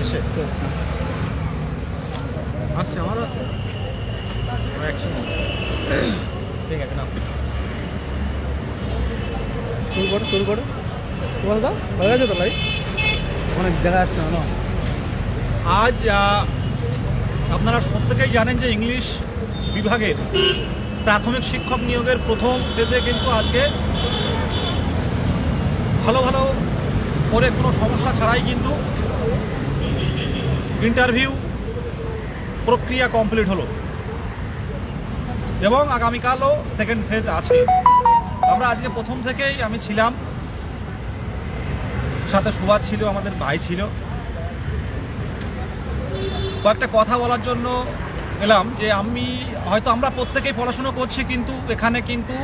আসছে আসছে আমারও আসছে ঠিক আছে না শুরু করো বল দাও হয়ে গেছে তো ভাই অনেক দেখা যাচ্ছে না আজ আপনারা প্রত্যেকেই জানেন যে ইংলিশ বিভাগের প্রাথমিক শিক্ষক নিয়োগের প্রথম ফেজে কিন্তু আজকে ভালো ভালো করে কোনো সমস্যা ছাড়াই কিন্তু ইন্টারভিউ প্রক্রিয়া কমপ্লিট হলো এবং আগামীকালও সেকেন্ড ফেজ আছে। আমরা আজকে প্রথম থেকেই আমি ছিলাম, সাথে সুভাষ ছিল, আমাদের ভাই ছিল। কয়েকটা কথা বলার জন্য এলাম যে হয়তো আমরা প্রত্যেকেই পড়াশুনো করছি, কিন্তু এখানে কিন্তু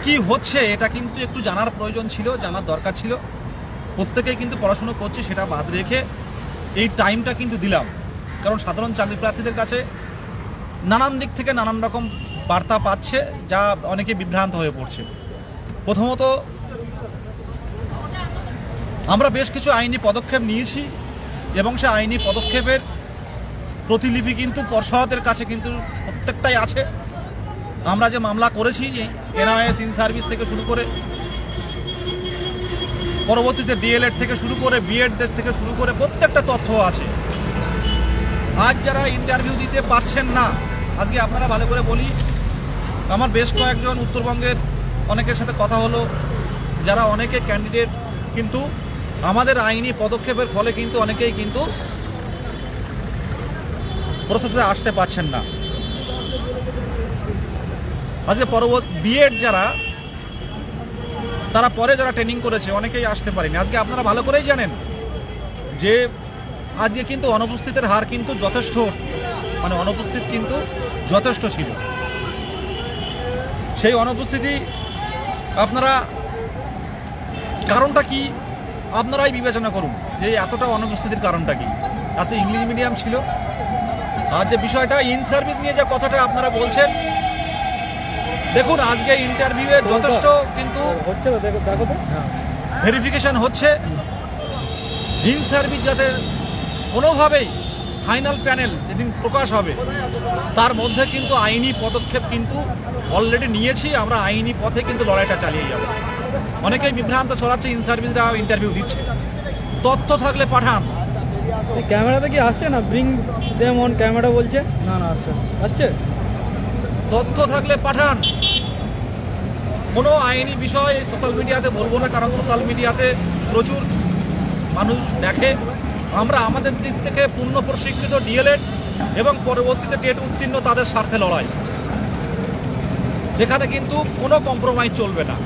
কি হচ্ছে এটা কিন্তু একটু জানার প্রয়োজন ছিল, জানার দরকার ছিল। প্রত্যেকেই কিন্তু পড়াশুনো করছি, সেটা বাদ রেখে এই টাইমটা কিন্তু দিলাম, কারণ সাধারণ চাকরি প্রার্থীদের কাছে নানান দিক থেকে নানান রকম বার্তা পাচ্ছে, যা অনেকে বিভ্রান্ত হয়ে পড়ছে। প্রথমত আমরা বেশ কিছু আইনি পদক্ষেপ নিয়েছি এবং সে আইনি পদক্ষেপের প্রতিলিপি কিন্তু পর্ষদের কাছে কিন্তু প্রত্যেকটাই আছে। আমরা যে মামলা করেছি এনআইএস ইন সার্ভিস থেকে শুরু করে পরবর্তীতে ডিএলএড থেকে শুরু করে বিএডদের থেকে শুরু করে প্রত্যেকটা তথ্য আছে। আজ যারা ইন্টারভিউ দিতে পারছেন না, আজকে আপনারা ভালো করে বলি, আমার বেশ কয়েকজন উত্তরবঙ্গের অনেকের সাথে কথা হলো, যারা অনেকে ক্যান্ডিডেট কিন্তু আমাদের আইনি পদক্ষেপের ফলে কিন্তু অনেকেই কিন্তু প্রসেসে আসতে পারছেন না। আজকে পরবর্তী বিএড তারা পরে যারা ট্রেনিং করেছে অনেকেই আসতে পারেনি। আজকে আপনারা ভালো করেই জানেন যে আজকে কিন্তু অনুপস্থিতের হার কিন্তু যথেষ্ট, মানে অনুপস্থিত কিন্তু যথেষ্ট ছিল। সেই অনুপস্থিতি আপনারা কারণটা কি আপনারাই বিবেচনা করুন যে এতটা অনুপস্থিতির কারণটা কি। আজকে ইংলিশ মিডিয়াম ছিল, আর যে বিষয়টা ইন সার্ভিস নিয়ে যে কথাটা আপনারা বলছেন, দেখুন আজকে ইন্টারভিউয়ে যথেষ্ট কিন্তু ভেরিফিকেশন হচ্ছে। ইন সার্ভিস যাতে কোনোভাবেই ফাইনাল প্যানেল যেদিন প্রকাশ হবে তার মধ্যে কিন্তু আইনি পদক্ষেপ কিন্তু অলরেডি নিয়েছি। আমরা আইনি পথে কিন্তু লড়াইটা চালিয়ে যাব। অনেকেই বিভ্রান্ত ছড়াচ্ছে ইন সার্ভিসরা ইন্টারভিউ দিচ্ছে। তথ্য থাকলে পাঠান। ক্যামেরাতে কি আসছে না? ব্রিং দেম অন ক্যামেরা বলছে। না আসছে আসছে। তথ্য থাকলে পাঠান। কোনো আইনি বিষয় সোশ্যাল মিডিয়াতে বলবো না, কারণ সোশ্যাল মিডিয়াতে প্রচুর মানুষ দেখে। আমরা আমাদের দিক থেকে পূর্ণ প্রশিক্ষিত ডিএলএড এবং পরবর্তীতে টেট উত্তীর্ণ তাদের স্বার্থে লড়াই, এখানে কিন্তু কোনো কম্প্রোমাইজ চলবে না।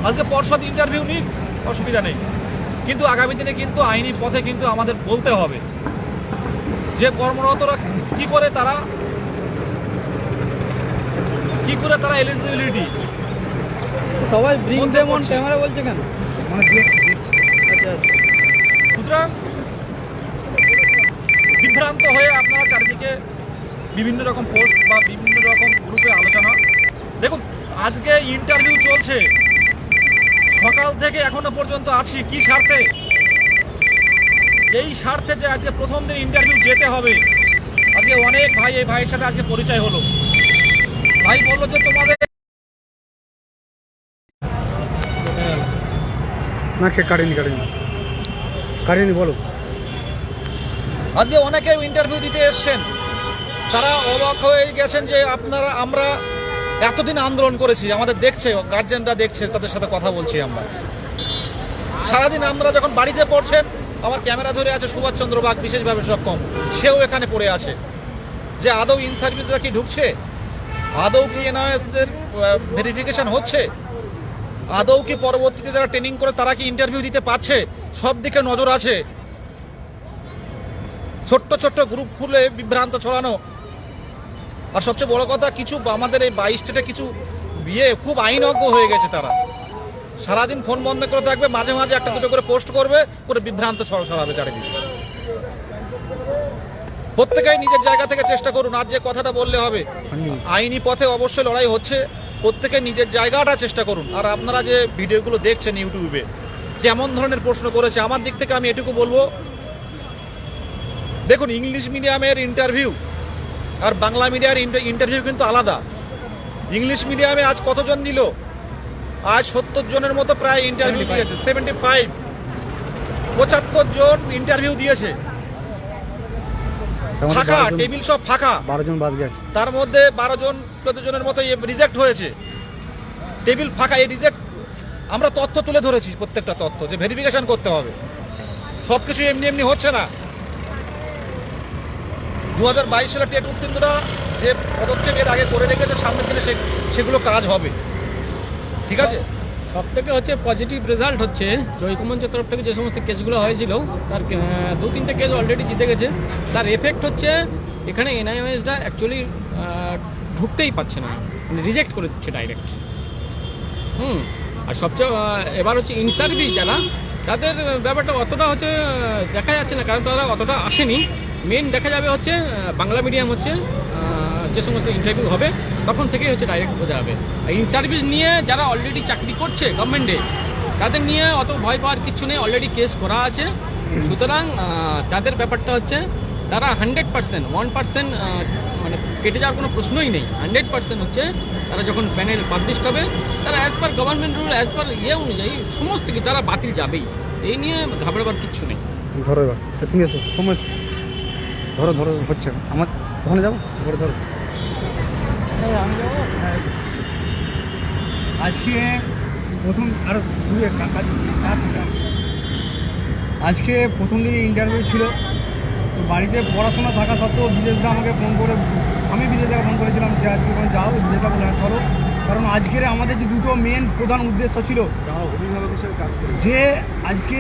আজকে পর্ষদ ইন্টারভিউ নিক, অসুবিধা নেই, কিন্তু আগামী দিনে কিন্তু আইনি পথে কিন্তু আমাদের বলতে হবে যে কর্মরতরা কি করে তারা এলিজিবিলিটি। সবাই ব্রিং দেম অন ক্যামেরা বলছে কেন? মানে আচ্ছা। সুতরাং বিভ্রান্ত হয়ে আপনারা চারিদিকে বিভিন্ন রকম পোস্ট বা বিভিন্ন রকম গ্রুপে আলোচনা। দেখুন আজকে ইন্টারভিউ চলছে, সকাল থেকে এখনো পর্যন্ত আছি কি স্বার্থে? এই স্বার্থে যে আজকে প্রথম দিন ইন্টারভিউ যেতে হবে। আজকে অনেক ভাই, এই ভাইয়ের সাথে আজকে পরিচয় হলো। ভাই বললো যে তোমাদের না কে কারেনি বলো। আজকে অনেকে ইন্টারভিউ দিতে এসছেন, তারা অবাক হয়ে গেছেন যে আমরা এতদিন আন্দোলন করেছি, আমাদের দেখছে, গার্জেনরা দেখছে, তাদের সাথে কথা বলছি আমরা সারাদিন। আপনারা যখন বাড়িতে পড়ছেন, আমার ক্যামেরা ধরে আছে সুভাষচন্দ্র বাগ, বিশেষভাবে সক্ষম, সেও এখানে পড়ে আছে। যে আদৌ ইন সার্ভিসরা কি ঢুকছে, আদৌ কি এনআইএসদের ভেরিফিকেশন হচ্ছে, আদৌ কি পরবর্তীতে যারা ট্রেনিং করে তারা কি ইন্টারভিউ দিতে পারছে, সব দিকে নজর আছে। ছোট্ট ছোট্ট গ্রুপ খুলে বিভ্রান্ত ছড়ানো। আর সবচেয়ে বড় কথা, কিছু আমাদের এই 22 স্টেটে কিছু খুব আইনজ্ঞ হয়ে গেছে। তারা সারাদিন ফোন বন্ধ করে থাকবে, মাঝে মাঝে একটা দুটো করে পোস্ট করবে, করে বিভ্রান্ত ছড়াবে চারিদিকে। প্রত্যেকেই নিজের জায়গা থেকে চেষ্টা করুন। আজ যে কথাটা বললে হবে, আইনি পথে অবশ্যই লড়াই হচ্ছে, প্রত্যেকে নিজের জায়গাটা চেষ্টা করুন। আর আপনারা যে ভিডিওগুলো দেখছেন ইউটিউবে, কেমন ধরনের প্রশ্ন করেছে, আমার দিক থেকে আমি এটুকু বলবো দেখুন, ইংলিশ মিডিয়ামের ইন্টারভিউ আর বাংলা মিডিয়ার ইন্টারভিউ কিন্তু আলাদা। ইংলিশ মিডিয়ামে আজ কতজন দিল? আজ 70 জনের মতো প্রায় ইন্টারভিউ দিয়েছে। 75, 75 জন ইন্টারভিউ দিয়েছে। ফাঁকা টেবিল, সব ফাঁকা। 12 জন বাদ গেছে, তার মধ্যে 12 জন 14 জনের মতো রিজেক্ট হয়েছে। টেবিল ফাঁকা। এই রিজেক্ট আমরা তথ্য তুলে ধরেছি, প্রত্যেকটা তথ্য যে ভেরিফিকেশন করতে হবে। সবকিছু এমনি এমনি হচ্ছে না। 2022 সালে টেট উত্তীর্ণরা যে পদক্ষেপ এর আগে করে রেখেছে, সামনের দিনে সেগুলো কাজ হবে। ঠিক আছে। সব থেকে হচ্ছে পজিটিভ রেজাল্ট হচ্ছে যে ঐক্যমঞ্চের তরফ থেকে যে সমস্ত কেসগুলো হয়েছিল তার 2-3টে কেস অলরেডি জিতে গেছে। তার এফেক্ট হচ্ছে এখানে এনআইএমএসরা অ্যাকচুয়ালি ঢুকতেই পারছে না, মানে রিজেক্ট করে দিচ্ছে ডাইরেক্ট। আর সবচেয়ে এবার হচ্ছে ইন সার্ভিস যারা, তাদের ব্যাপারটা অতটা হচ্ছে দেখা যাচ্ছে না, কারণ তারা অতটা আসেনি। মেন দেখা যাবে হচ্ছে বাংলা মিডিয়াম হচ্ছে যে সমস্ত ইন্টারভিউ হবে তখন থেকেই হচ্ছে ডাইরেক্ট বোঝা যাবে। ইন সার্ভিস নিয়ে যারা অলরেডি চাকরি করছে গভর্নমেন্টে, তাদের নিয়ে অত ভয় পাওয়ার কিছু নেই, অলরেডি কেস করা আছে। সুতরাং তাদের ব্যাপারটা হচ্ছে তারা 100%, 1% মানে কেটে যাওয়ার কোনো প্রশ্নই নেই। 100% হচ্ছে তারা যখন প্যানেল পাবলিশ হবে, তারা as per government rule, as per অনুযায়ী সমস্ত কিছু তারা বাতিল যাবেই। এই নিয়ে ঘাবড়াবার কিচ্ছু নেই। ধরো এবার তুমি এসো, সময় ধরো ধরো হচ্ছে আমার ওখানে যাবো, ধরো ধরো। আজকে প্রথম আরো দূরে আজকে প্রথম দিকে ইন্টারভিউ ছিল। তো বাড়িতে পড়াশোনা থাকা সত্ত্বেও বিদেশদা আমাকে ফোন করে, আমি বিদেশদাকে ফোন করেছিলাম যে আজকে ওখানে যাও। বিদেশদা বলে হ্যাঁ চলো, কারণ আজকের আমাদের যে দুটো মেন প্রধান উদ্দেশ্য ছিল যে আজকে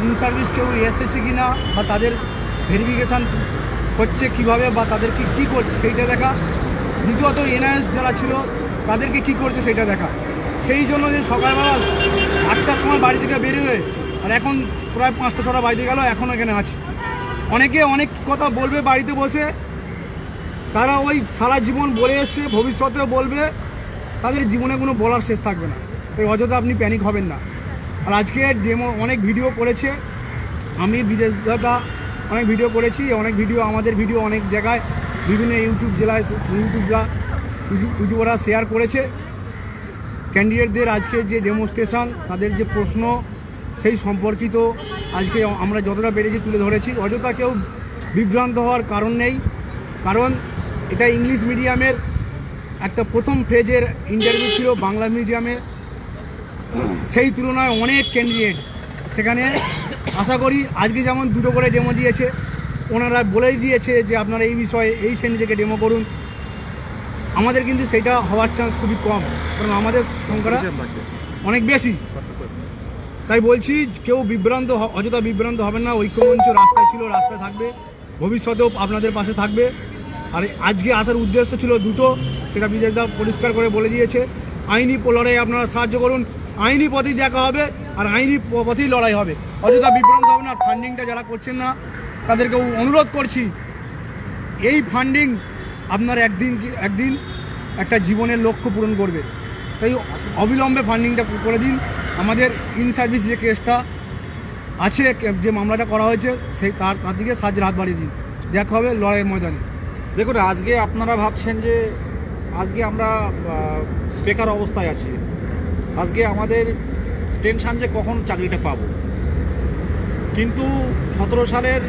ইন সার্ভিস কেউ এসেছে কি না, বা তাদের ভেরিফিকেশান হচ্ছে কীভাবে, বা তাদেরকে কী করছে সেইটা দেখা। দ্বিতীয়ত এনআইএস যারা ছিল তাদেরকে কী করছে সেইটা দেখা। সেই জন্য যে সকালবেলা 8টার সময় বাড়ি থেকে বেরোয়, আর এখন প্রায় 5টা-6টা বাড়িতে গেল, এখনও এখানে আছি। অনেকে অনেক কথা বলবে বাড়িতে বসে, তারা ওই সারা জীবন বলে এসছে, ভবিষ্যতেও বলবে, তাদের জীবনে কোনো বলার শেষ থাকবে না। এই অযথা আপনি প্যানিক হবেন না। আর আজকে ডেমো অনেক ভিডিও করেছে, আমি বিদেশ দাদা অনেক ভিডিও করেছি, অনেক ভিডিও আমাদের ভিডিও অনেক জায়গায় বিভিন্ন ইউটিউবাররা শেয়ার করেছে। ক্যান্ডিডেটদের আজকে যে ডেমনস্ট্রেশন, তাদের যে প্রশ্ন, সেই সম্পর্কিত আজকে আমরা যতটা পেরেছি তুলে ধরেছি। অযথা কেউ বিভ্রান্ত হওয়ার কারণ নেই, কারণ এটা ইংলিশ মিডিয়ামের একটা প্রথম ফেজের ইন্টারভিউ ছিল। বাংলা মিডিয়ামে সেই তুলনায় অনেক ক্যান্ডিডেট সেখানে। আশা করি আজকে যেমন 2টো করে ডেমো দিয়েছে, ওনারা বলেই দিয়েছে যে আপনারা এই বিষয়ে এই শ্রেণী থেকে ডেমো করুন। আমাদের কিন্তু সেটা হওয়ার চান্স খুবই কম, কারণ আমাদের সংখ্যাটা অনেক বেশি। তাই বলছি কেউ অযথা বিভ্রান্ত হবেন না। ঐক্যমঞ্চ রাস্তায় ছিল, রাস্তায় থাকবে, ভবিষ্যতেও আপনাদের পাশে থাকবে। আর আজকে আসার উদ্দেশ্য ছিল 2টো, সেটা বিদেশদা পরিষ্কার করে বলে দিয়েছে। আইনি লড়াই আপনারা সাহায্য করুন, আইনি পথেই দেখা হবে, আর আইনি পথেই লড়াই হবে। অযথা বিভ্রান্ত হবে না। ফান্ডিংটা যারা করছেন না, তাদেরকেও অনুরোধ করছি, এই ফান্ডিং আপনার একদিন একটা জীবনের লক্ষ্য পূরণ করবে। তাই অবিলম্বে ফান্ডিংটা করে দিন। আমাদের ইন সার্ভিস যে কেসটা আছে, যে মামলাটা করা হয়েছে, সেই তার দিকে সাহায্যের হাত বাড়িয়ে দিন। দেখা হবে লড়াইয়ের ময়দানে। দেখুন, আজকে আপনারা ভাবছেন যে আজকে আমরা বেকার অবস্থায় আছি, আজকে আমাদের টেনশান যে কখন চাকরিটা পাবো। কিন্তু 17 সালের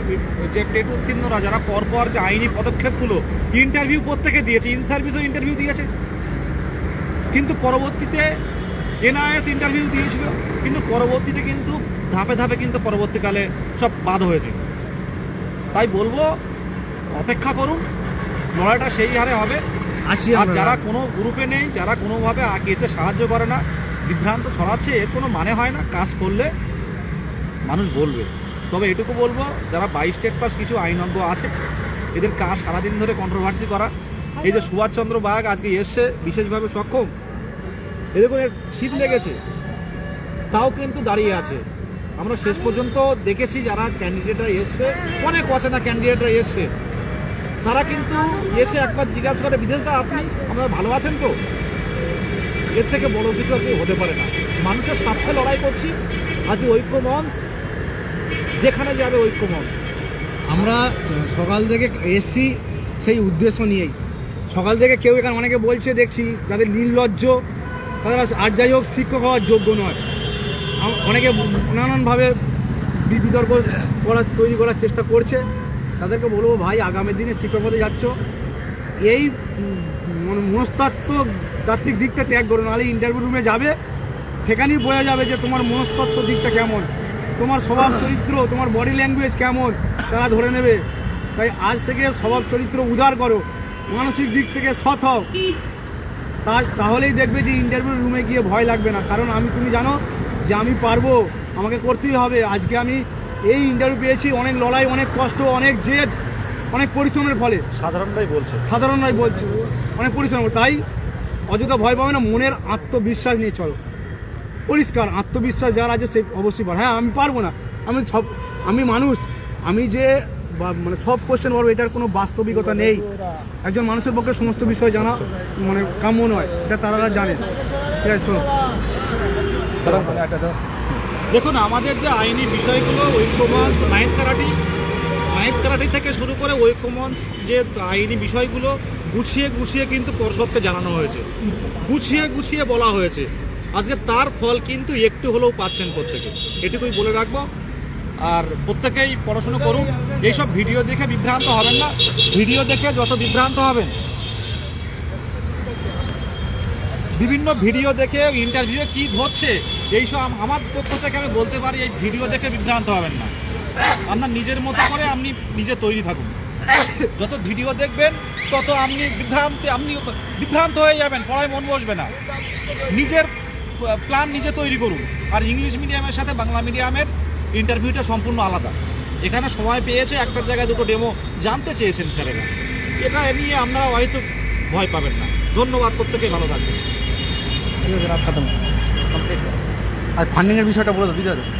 যে টেট উত্তীর্ণরা যারা পরপর যে আইনি পদক্ষেপগুলো ইন্টারভিউ প্রত্যেকে দিয়েছে, ইন সার্ভিসও ইন্টারভিউ দিয়েছে, কিন্তু পরবর্তীতে এনআইএস ইন্টারভিউ দিয়েছিল, কিন্তু পরবর্তীতে কিন্তু ধাপে ধাপে কিন্তু পরবর্তীকালে সব বাদ হয়েছে। তাই বলবো অপেক্ষা করুন, লড়াইটা সেই হারে হবে। আর যারা কোনো গ্রুপে নেই, যারা কোনোভাবে এসে সাহায্য করে না, বিভ্রান্ত ছড়াচ্ছে, এর কোনো মানে হয় না। কাজ করলে মানুষ বলবে। তবে এটুকু বলবো, যারা 22 স্টেট পাস কিছু আইনজ্ঞ আছে, এদের কাজ সারাদিন ধরে কন্ট্রোভার্সি করা। এই যে সুভাষচন্দ্র বাগ আজকে এসছে বিশেষভাবে সক্ষম, এরকম শীত লেগেছে, তাও কিন্তু দাঁড়িয়ে আছে। আমরা শেষ পর্যন্ত দেখেছি যারা ক্যান্ডিডেটরা এসছে, অনেক অচেনা ক্যান্ডিডেটরা এসছে, তারা কিন্তু এসে একবার জিজ্ঞাসা করে, বিদেশদা আপনি আপনারা ভালো আছেন তো? এর থেকে বড় কিছু আর হতে পারে না। মানুষের স্বার্থে লড়াই করছি। আজ ঐক্যমঞ্চ যেখানে যাবে ঐক্যমঞ্চ, আমরা সকাল থেকে এসছি সেই উদ্দেশ্য নিয়েই। সকাল থেকে কেউ এখানে অনেকে বলছে দেখছি যাদের নির্লজ্জ, তারা আর যাই হোক শিক্ষক হওয়ার যোগ্য নয়। অনেকে নানানভাবে বিতর্ক তৈরি করার চেষ্টা করছে। তাদেরকে বলবো ভাই, আগামী দিনে শিক্ষক হতে যাচ্ছ, এই মনস্তাত্ত্বিক দিকটা ত্যাগ করো, নাহলে ইন্টারভিউ রুমে যাবে, সেখানেই বোঝা যাবে যে তোমার মনস্তত্ত্ব দিকটা কেমন, তোমার স্বভাব চরিত্র, তোমার বডি ল্যাঙ্গুয়েজ কেমন, তারা ধরে নেবে। তাই আজ থেকে স্বভাব চরিত্র উদার করো, মানসিক দিক থেকে সৎ হও, তাহলেই দেখবে যে ইন্টারভিউ রুমে গিয়ে ভয় লাগবে না। কারণ তুমি জানো যে আমি পারবো, আমাকে করতেই হবে। আজকে আমি এই ইন্টারভিউ পেয়েছি অনেক লড়াই, অনেক কষ্ট, অনেক জেদ, অনেক পরিশ্রমের ফলে। সাধারণরাই বলছে অনেক পরিশ্রম। তাই অযথা ভয় পাবে না, মনের আত্মবিশ্বাস নিয়ে চলো, পরিষ্কার আত্মবিশ্বাস যার আছে সে অবশ্যই পারে। হ্যাঁ, আমি পারবো না, আমি মানুষ, আমি যে মানে সব কোশ্চেন পারবো এটার কোনো বাস্তবিকতা নেই। একজন মানুষের পক্ষে সমস্ত বিষয় জানা মানে কাম্য নয়, এটা তারা জানে। ঠিক আছে, চলো। দেখুন, আমাদের যে আইনি বিষয়গুলো ঐক্যমঞ্চ, নাইট কারাটি থেকে শুরু করে ঐক্যমঞ্চ যে আইনি বিষয়গুলো গুছিয়ে কিন্তু পর্ষদকে জানানো হয়েছে, গুছিয়ে বলা হয়েছে। আজকে তার ফল কিন্তু একটু হলেও পাচ্ছেন প্রত্যেকে, এটুকুই বলে রাখবো। আর প্রত্যেকেই পড়াশুনো করুন, এইসব ভিডিও দেখে বিভ্রান্ত হবেন না। ভিডিও দেখে যত বিভ্রান্ত হবেন, বিভিন্ন ভিডিও দেখে ইন্টারভিউ কি ধরছে, এইসব আমার পক্ষ থেকে আমি বলতে পারি, এই ভিডিও দেখে বিভ্রান্ত হবেন না। আপনার নিজের মতো করে আপনি নিজে তৈরি থাকুন। যত ভিডিও দেখবেন তত আপনি বিভ্রান্ত হয়ে যাবেন, পড়ায় মন বসবে না। নিজের প্ল্যান নিজে তৈরি করুন। আর ইংলিশ মিডিয়ামের সাথে বাংলা মিডিয়ামের ইন্টারভিউটা সম্পূর্ণ আলাদা। এখানে সময় পেয়েছে, একটা জায়গায় দুটো ডেমো জানতে চেয়েছেন স্যারেরা, এটা নিয়ে আপনারা হয়তো ভয় পাবেন না। ধন্যবাদ, প্রত্যেকেই ভালো থাকবেন। ঠিক আছে, রাত খতম। আর ফান্ডিংয়ের বিষয়টা বলে দাও, বুঝতে